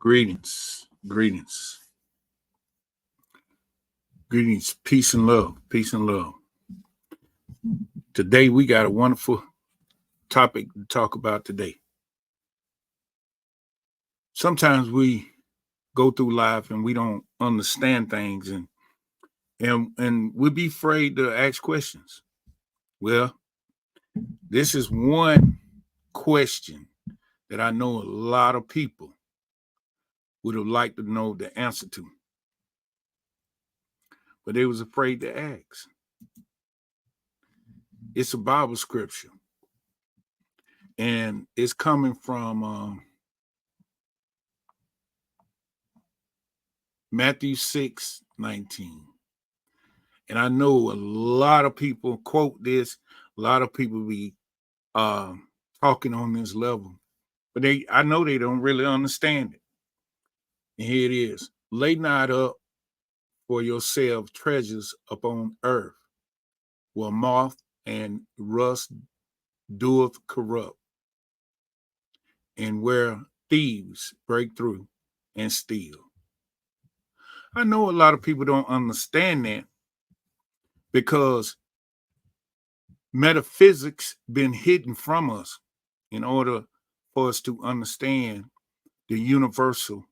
Greetings, greetings, greetings, peace and love, peace and love. Today we got a wonderful topic to talk about today. Sometimes we go through life and we don't understand things and we be afraid to ask questions. Well, this is one question that I know a lot of people would have liked to know the answer to, but they was afraid to ask. It's a Bible scripture, and it's coming from Matthew 6:19. And I know a lot of people quote this, a lot of people be talking on this level, but I know they don't really understand it. And here it is. Lay not up for yourself treasures upon earth, where moth and rust doeth corrupt, and where thieves break through and steal. I know a lot of people don't understand that because metaphysics been hidden from us in order for us to understand the universal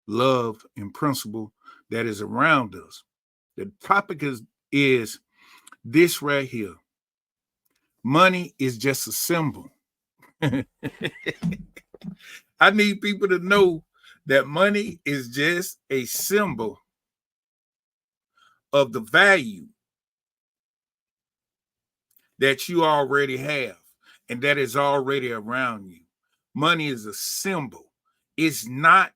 love and principle that is around us. The topic is this right here. Money is just a symbol. I need people to know that money is just a symbol of the value that you already have and that is already around you. Money is a symbol. It's not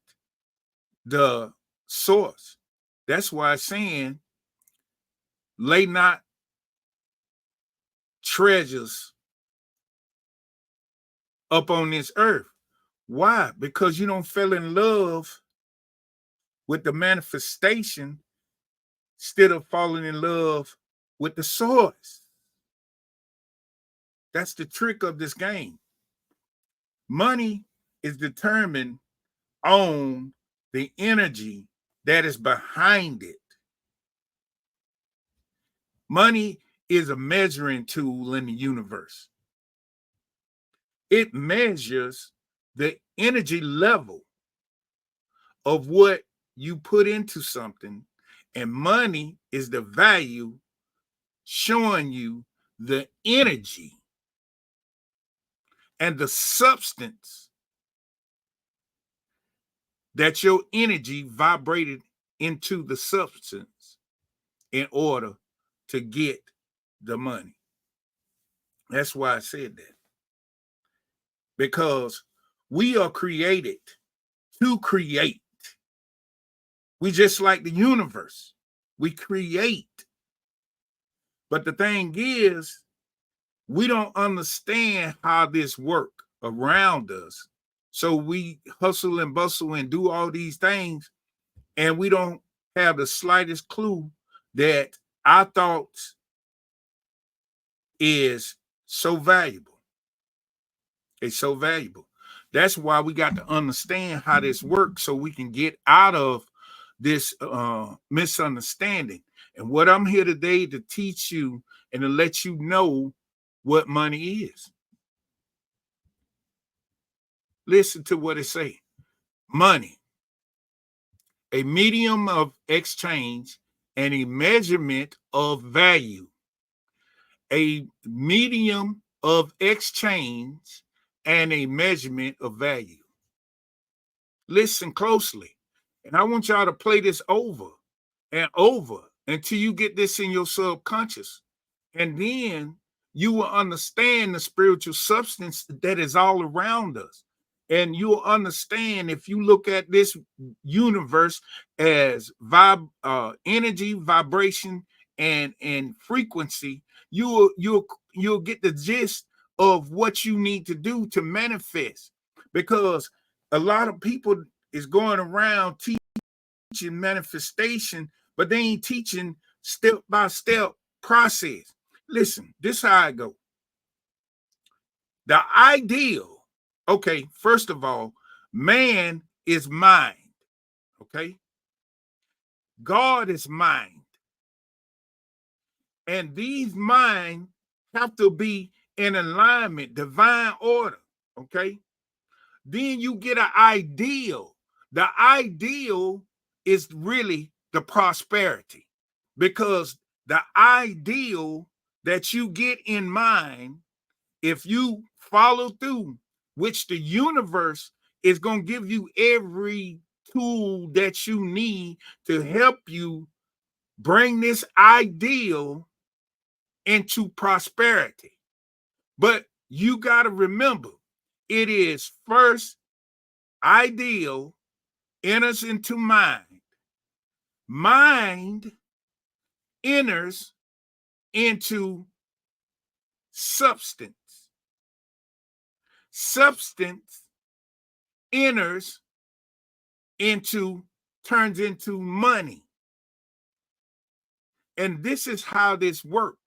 the source. That's why I'm saying lay not treasures up on this earth. Why? Because you don't fall in love with the manifestation instead of falling in love with the source. That's the trick of this game. Money is determined on the energy that is behind it. Money is a measuring tool in the universe. It measures the energy level of what you put into something, and money is the value showing you the energy and the substance that your energy vibrated into the substance in order to get the money. That's why I said that. Because we are created to create. We just like the universe. We create. But the thing is, we don't understand how this work around us. So we hustle and bustle and do all these things, and we don't have the slightest clue that our thoughts is so valuable. It's so valuable. That's why we got to understand how this works so we can get out of this misunderstanding. And what I'm here today to teach you and to let you know what money is. Listen to what it says. Money, a medium of exchange and a measurement of value. A medium of exchange and a measurement of value. Listen closely. And I want y'all to play this over and over until you get this in your subconscious. And then you will understand the spiritual substance that is all around us. And you'll understand if you look at this universe as energy, vibration, and frequency, you'll get the gist of what you need to do to manifest. Because a lot of people is going around teaching manifestation, but they ain't teaching step by step process. Listen, this how I go. The ideal, okay, first of all, man is mind. Okay. God is mind. And these minds have to be in alignment, divine order. Okay. Then you get an ideal. The ideal is really the prosperity, because the ideal that you get in mind, if you follow through, which the universe is going to give you every tool that you need to help you bring this ideal into prosperity. But you got to remember, it is first ideal enters into mind. Mind enters into substance. Substance enters into, turns into money. And this is how this works.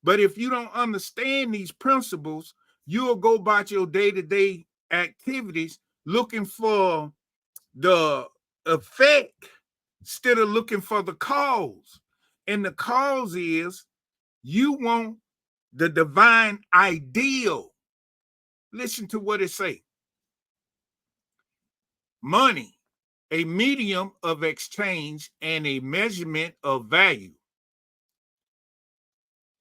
But if you don't understand these principles, you'll go about your day-to-day activities looking for the effect instead of looking for the cause. And the cause is you want the divine ideal. Listen to what it say. Money, a medium of exchange and a measurement of value.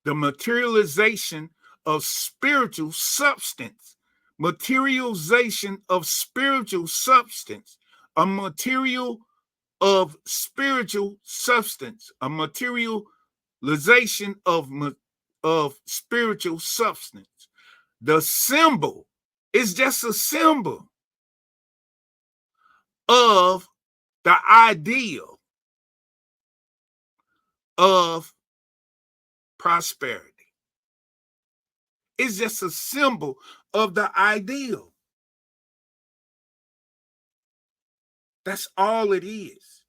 The materialization of spiritual substance. Materialization of spiritual substance. A material of spiritual substance. A materialization of spiritual substance. The symbol is just a symbol of the ideal of prosperity. It's just a symbol of the ideal. That's all it is.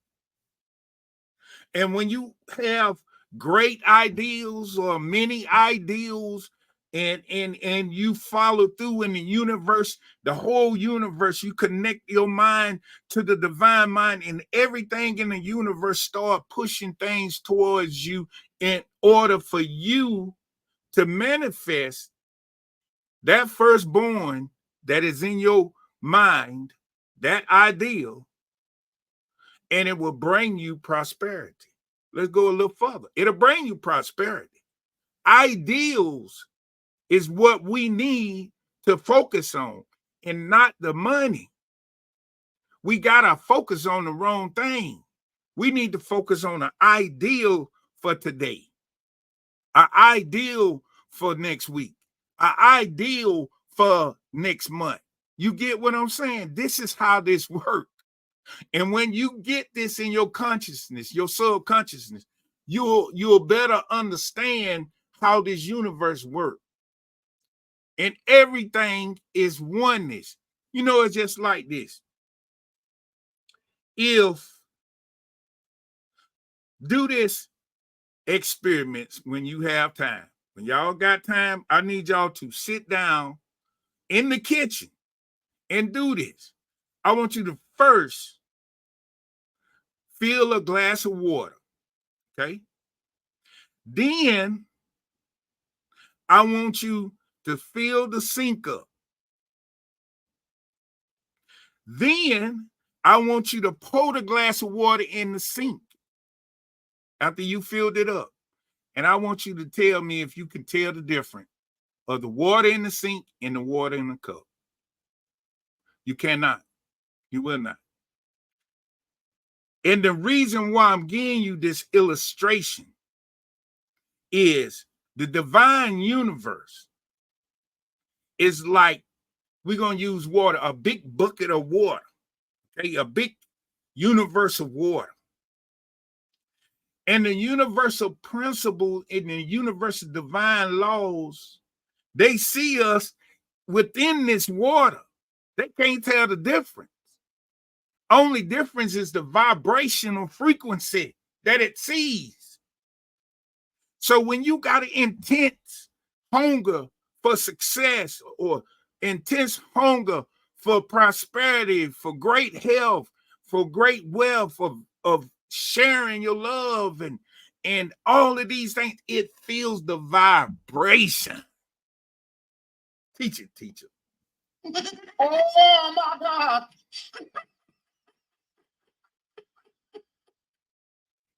And when you have great ideals or many ideals, and you follow through in the universe, the whole universe, you connect your mind to the divine mind, and everything in the universe start pushing things towards you in order for you to manifest that firstborn that is in your mind, that ideal, and it will bring you prosperity. Let's go a little further. It'll bring you prosperity. Ideals is what we need to focus on, and not the money. We got to focus on the wrong thing. We need to focus on an ideal for today, an ideal for next week, an ideal for next month. You get what I'm saying? This is how this works. And when you get this in your consciousness, your subconsciousness, you'll better understand how this universe works. And everything is oneness. You know, it's just like this. If do this experiments when you have time. When y'all got time, I need y'all to sit down in the kitchen and do this. I want you to first fill a glass of water, okay? Then I want you to fill the sink up. Then I want you to pour the glass of water in the sink after you filled it up. And I want you to tell me if you can tell the difference of the water in the sink and the water in the cup. You cannot. You will not. And the reason why I'm giving you this illustration is the divine universe is like, we're going to use water, a big bucket of water, okay? A big universe of water. And the universal principle in the universal divine laws, they see us within this water. They can't tell the difference. Only difference is the vibrational frequency that it sees. So when you got an intense hunger for success or intense hunger for prosperity, for great health, for great wealth, of sharing your love and all of these things. It feels the vibration. Teach it, teacher. Oh my God.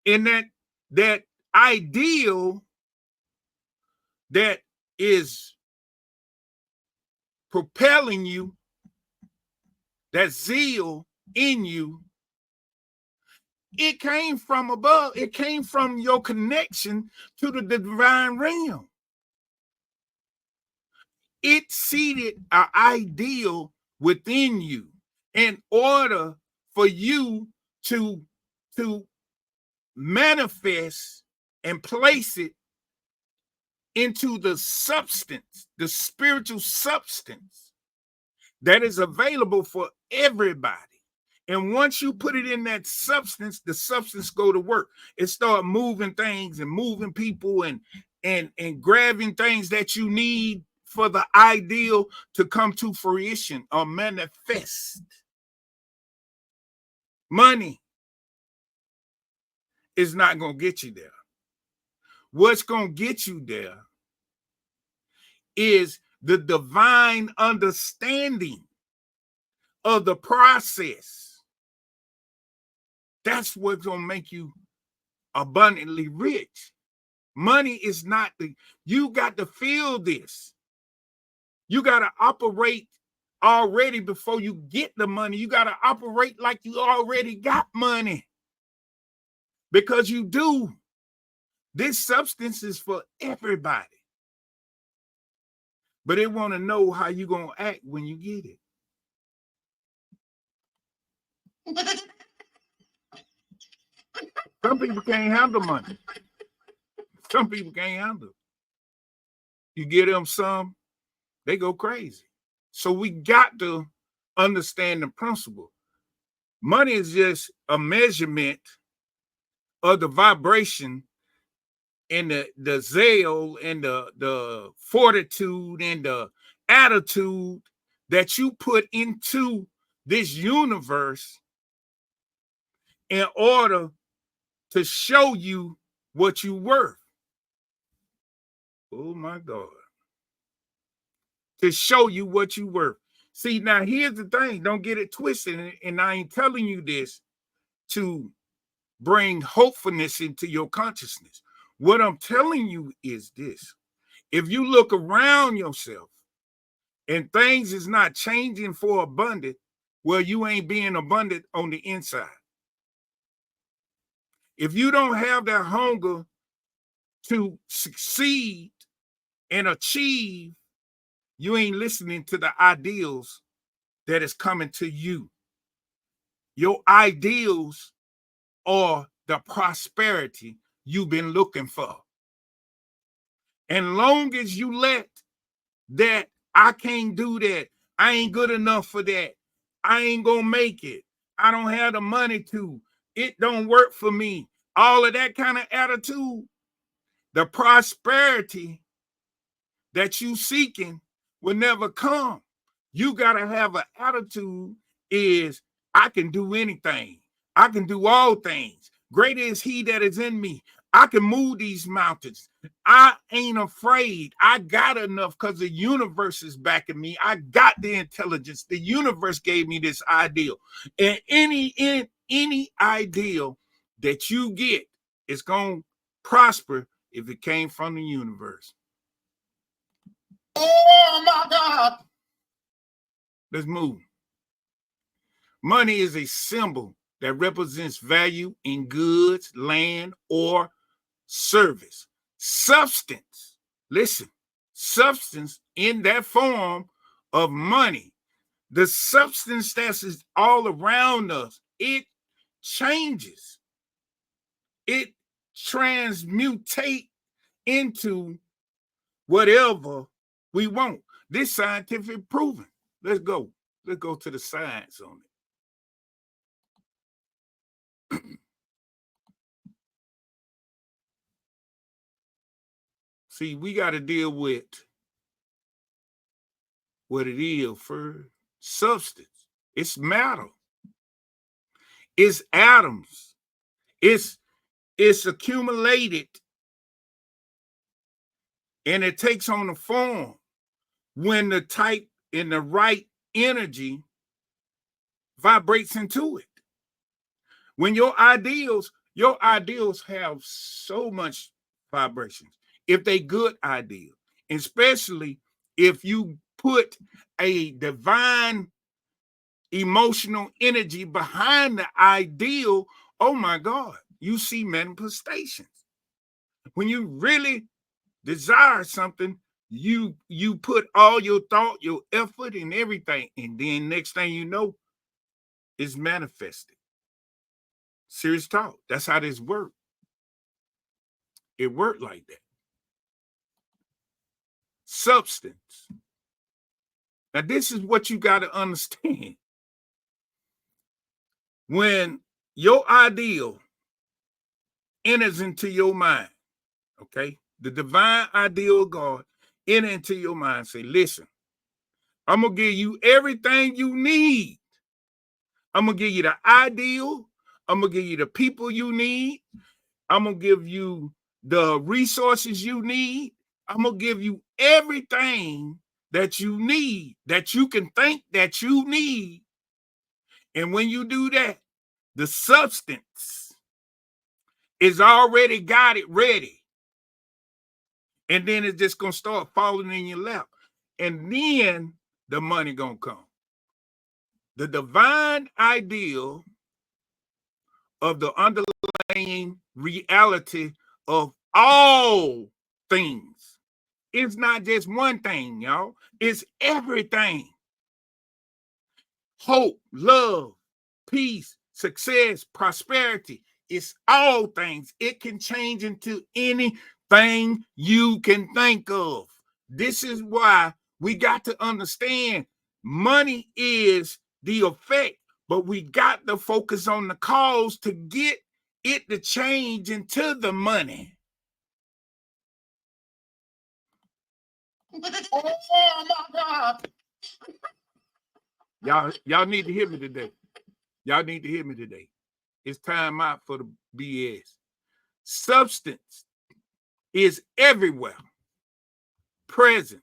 And that ideal that is propelling you, that zeal in you, it came from above. It came from your connection to the divine realm. It seeded an ideal within you in order for you to manifest and place it into the substance, the spiritual substance that is available for everybody. And once you put it in that substance, the substance go to work. It start moving things and moving people and grabbing things that you need for the ideal to come to fruition or manifest. Money is not going to get you there. What's going to get you there is the divine understanding of the process. That's what's going to make you abundantly rich. Money is not you got to feel this. You got to operate already before you get the money. You got to operate like you already got money, because you do. This substance is for everybody, but they want to know how you going to act when you get it. Some people can't handle money. Some people can't handle it. You get them some, they go crazy. So we got to understand the principle. Money is just a measurement of the vibration and the zeal and the fortitude and the attitude that you put into this universe in order to show you what you worth. Oh my God. To show you what you worth. See, now here's the thing. Don't get it twisted. And I ain't telling you this to bring hopefulness into your consciousness. What I'm telling you is this. If you look around yourself and things is not changing for abundant, well, you ain't being abundant on the inside. If you don't have that hunger to succeed and achieve, you ain't listening to the ideals that is coming to you. Your ideals are the prosperity you've been looking for. And long as you let that, I can't do that, I ain't good enough for that, I ain't gonna make it, I don't have the money to, it don't work for me, all of that kind of attitude, the prosperity that you seeking will never come. You gotta have an attitude is, I can do anything, I can do all things, greater is he that is in me, I can move these mountains, I ain't afraid, I got enough because the universe is backing me, I got the intelligence, the universe gave me this ideal. And any ideal that you get is going to prosper if it came from the universe. Oh my God. Let's move. Money is a symbol that represents value in goods, land, or service. Substance, listen, substance in that form of money, the substance that is all around us, it changes. It transmutate into whatever we want. This scientific proven. Let's go. Let's go to the science on it. See, we got to deal with what it is first. substance. It's matter. It's atoms. It's accumulated, and it takes on a form when the type in the right energy vibrates into it. When your ideals have so much vibrations, if they good ideals, especially if you put a divine emotional energy behind the ideal, oh my God, you see manifestations. When you really desire something, you put all your thought, your effort, and everything, and then next thing you know, it's manifested. Serious talk. That's how this works. It worked like that. Substance. Now, this is what you got to understand. When your ideal enters into your mind, okay, the divine ideal of God enter into your mind, say, listen, I'm going to give you everything you need. I'm going to give you the ideal. I'm going to give you the people you need. I'm going to give you the resources you need. I'm going to give you everything that you need, that you can think that you need. And when you do that, the substance is already got it ready. And then it's just going to start falling in your lap. And then the money going to come. The divine ideal of the underlying reality of all things. It's not just one thing, y'all. It's everything. Hope, love, peace, success, prosperity. It's all things. It can change into anything you can think of. This is why we got to understand money is the effect, but we got to focus on the cause to get it to change into the money. Oh my God. Y'all need to hear me today. Y'all need to hear me today. It's time out for the BS. Substance is everywhere, present,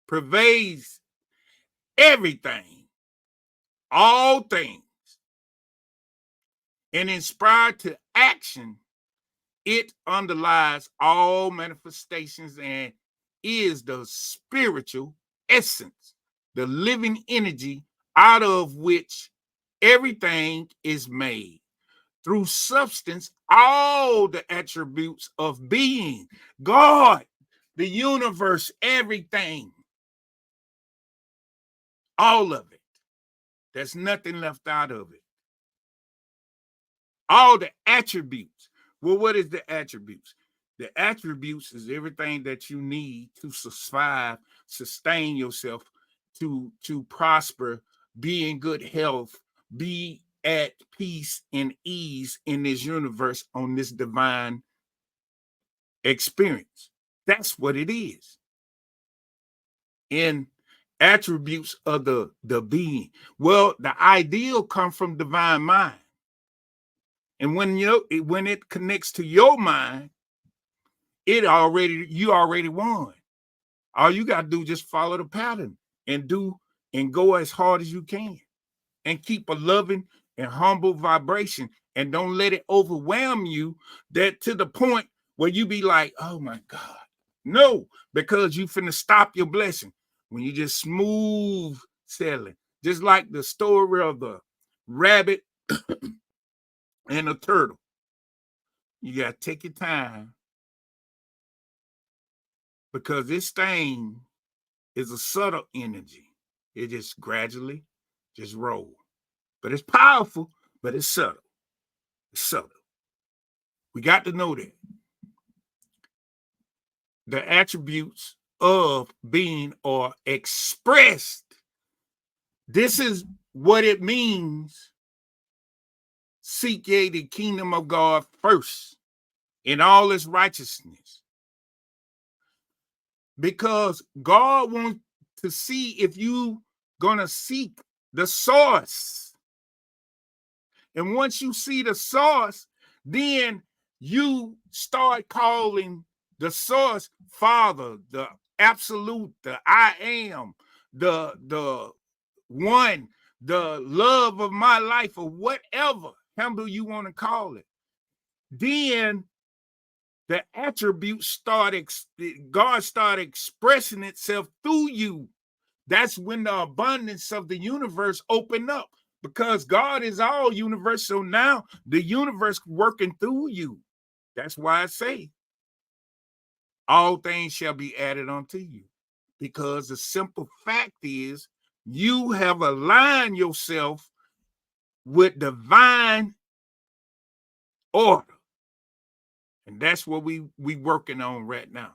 pervades everything, all things, and inspired to action. It underlies all manifestations and is the spiritual essence, the living energy out of which everything is made. Through substance, all the attributes of being, God, the universe, everything, all of it. There's nothing left out of it. All the attributes. Well, what is the attributes? The attributes is everything that you need to survive, sustain yourself, to prosper, be in good health, be at peace and ease in this universe on this divine experience. That's what it is. In attributes of the being. Well, the ideal comes from divine mind. And when it connects to your mind, you already won. All you got to do is just follow the pattern and go as hard as you can and keep a loving and humble vibration, and don't let it overwhelm you that to the point where you be like, oh my God. No, because you finna stop your blessing when you just smooth sailing. Just like the story of the rabbit and the turtle. You got to take your time, because this thing is a subtle energy. It just gradually just rolls. But it's powerful, but it's subtle. It's subtle. We got to know that. The attributes of being are expressed. This is what it means. Seek ye the kingdom of God first in all its righteousness. Because God wants to see if you gonna seek the source. And once you see the source, then you start calling the source Father, the absolute, the I am, the one, the love of my life, or whatever handle you want to call it. Then the attributes God started expressing itself through you. That's when the abundance of the universe opened up, because God is all universe. So now the universe working through you. That's why I say all things shall be added unto you, because the simple fact is you have aligned yourself with divine order. And that's what we working on right now.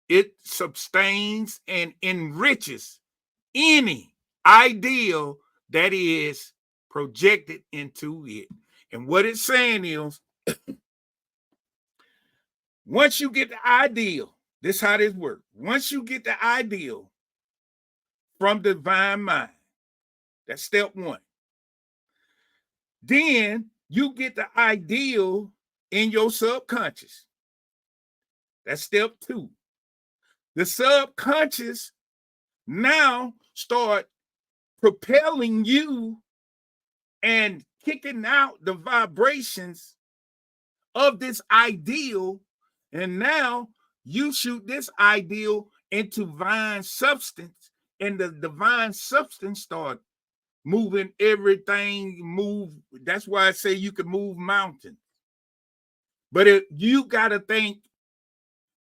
It sustains and enriches any ideal that is projected into it. And what it's saying is, once you get the ideal, this is how this works. Once you get the ideal from divine mind, that's step one. Then you get the ideal in your subconscious. That's step two. The subconscious now start propelling you and kicking out the vibrations of this ideal. And now you shoot this ideal into divine substance, and the divine substance start moving everything. That's why I say you can move mountains. But you got to think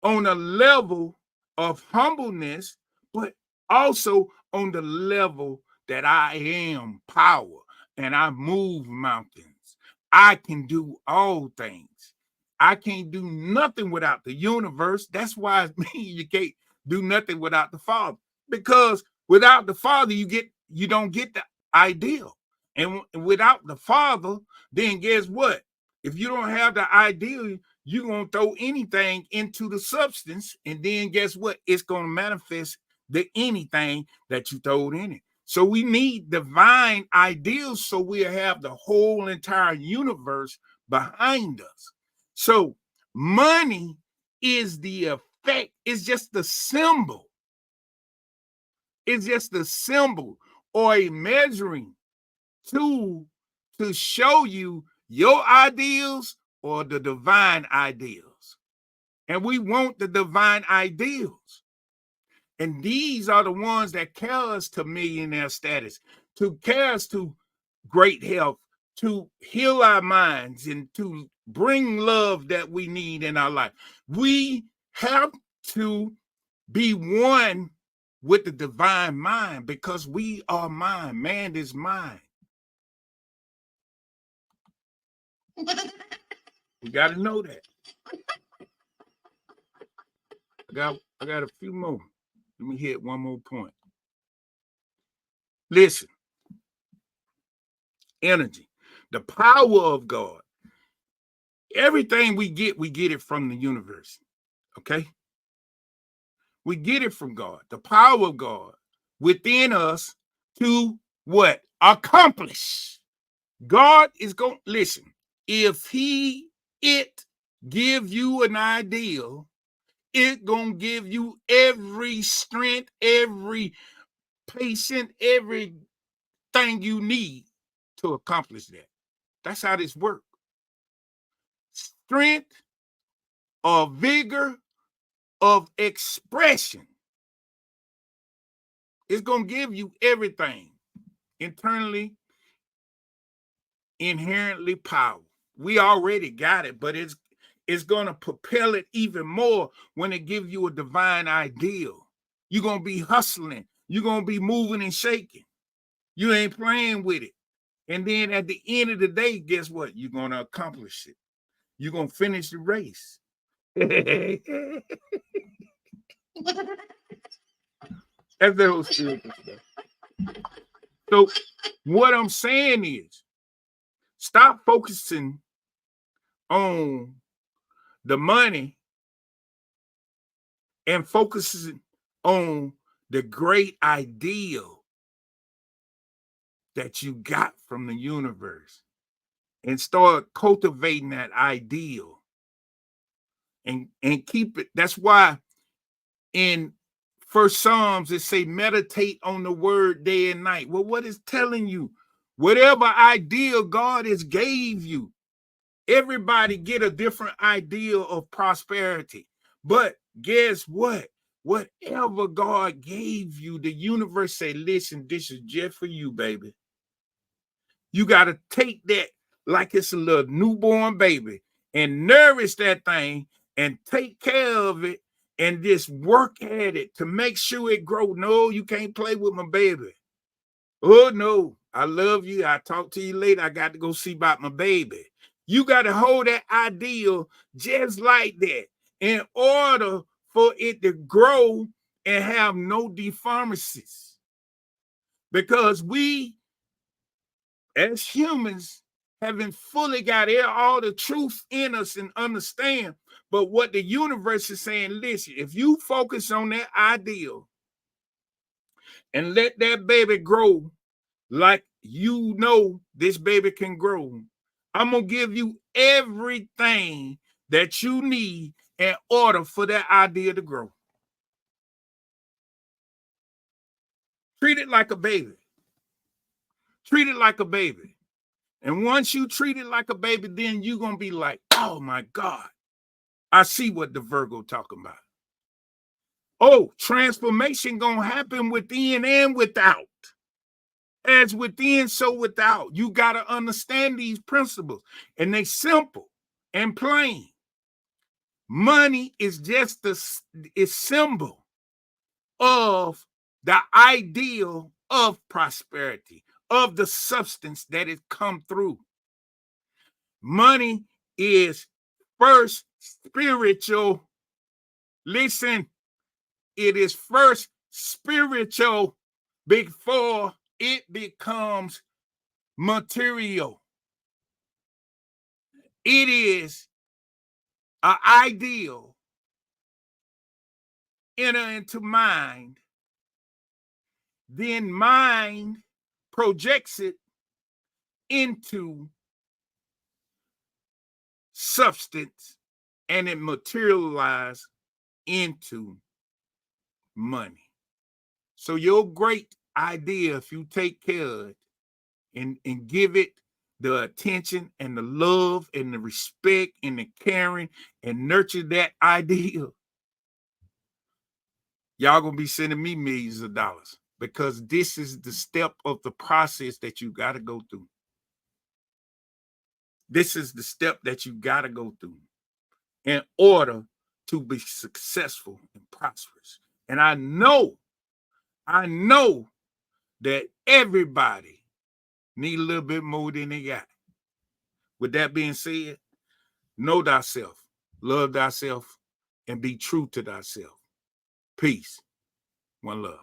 on a level of humbleness, but also on the level that I am power and I move mountains. I can do all things. I can't do nothing without the universe. That's why you can't do nothing without the Father, because without the Father, you don't get the ideal. And without the Father, then guess what? If you don't have the ideal, you're going to throw anything into the substance, and then guess what? It's going to manifest the anything that you throwed in it. So we need divine ideals so we'll have the whole entire universe behind us. So money is the effect. It's just the symbol. It's just the symbol or a measuring tool to show you your ideals or the divine ideals. And we want the divine ideals. And these are the ones that carry us to millionaire status, to carry us to great health, to heal our minds, and to bring love that we need in our life. We have to be one with the divine mind, because we are mind. Man is mind. We got to know that. I got a few more. Let me hit one more point. Listen, energy, the power of God. Everything we get it from the universe. Okay? We get it from God, the power of God within us to what? Accomplish. God is going to listen. If it give you an ideal, it going to give you every strength, every patient, everything you need to accomplish that. That's how this works. Strength or vigor of expression is going to give you everything internally, inherently power. We already got it, but it's going to propel it even more when it gives you a divine ideal. You're going to be hustling. You're going to be moving and shaking. You ain't playing with it. And then at the end of the day, guess what? You're going to accomplish it. You're going to finish the race. That's the whole spiritual stuff. So what I'm saying is, stop focusing on the money and focusing on the great ideal that you got from the universe and start cultivating that ideal and keep it. That's why in First Psalms it say meditate on the word day and night. Well, what is telling you? Whatever ideal God has gave you, everybody get a different ideal of prosperity. But guess what? Whatever God gave you, the universe say, listen, this is just for you, baby. You got to take that like it's a little newborn baby and nourish that thing and take care of it and just work at it to make sure it grows. No, you can't play with my baby. Oh, no, I love you. I'll talk to you later. I got to go see about my baby. You got to hold that ideal just like that in order for it to grow and have no deformities. Because we, as humans, haven't fully got all the truth in us and understand. But what the universe is saying, listen, if you focus on that ideal and let that baby grow like you know this baby can grow, I'm going to give you everything that you need in order for that idea to grow. Treat it like a baby. Treat it like a baby. And once you treat it like a baby, then you're going to be like, oh my God, I see what the Virgo talking about. Oh, transformation going to happen within and without. As within, so without. You got to understand these principles. And they simple and plain. Money is just a symbol of the ideal of prosperity, of the substance that it come through. Money is first spiritual. Listen, it is first spiritual before it becomes material. It is an ideal enter into mind, then mind projects it into substance and it materializes into money. So your great idea, if you take care of it and give it the attention and the love and the respect and the caring and nurture that idea, y'all gonna be sending me millions of dollars because this is the step of the process that you got to go through. This is the step that you got to go through in order to be successful and prosperous. And I know that everybody need a little bit more than they got. With that being said, know thyself, love thyself, and be true to thyself. Peace. One love.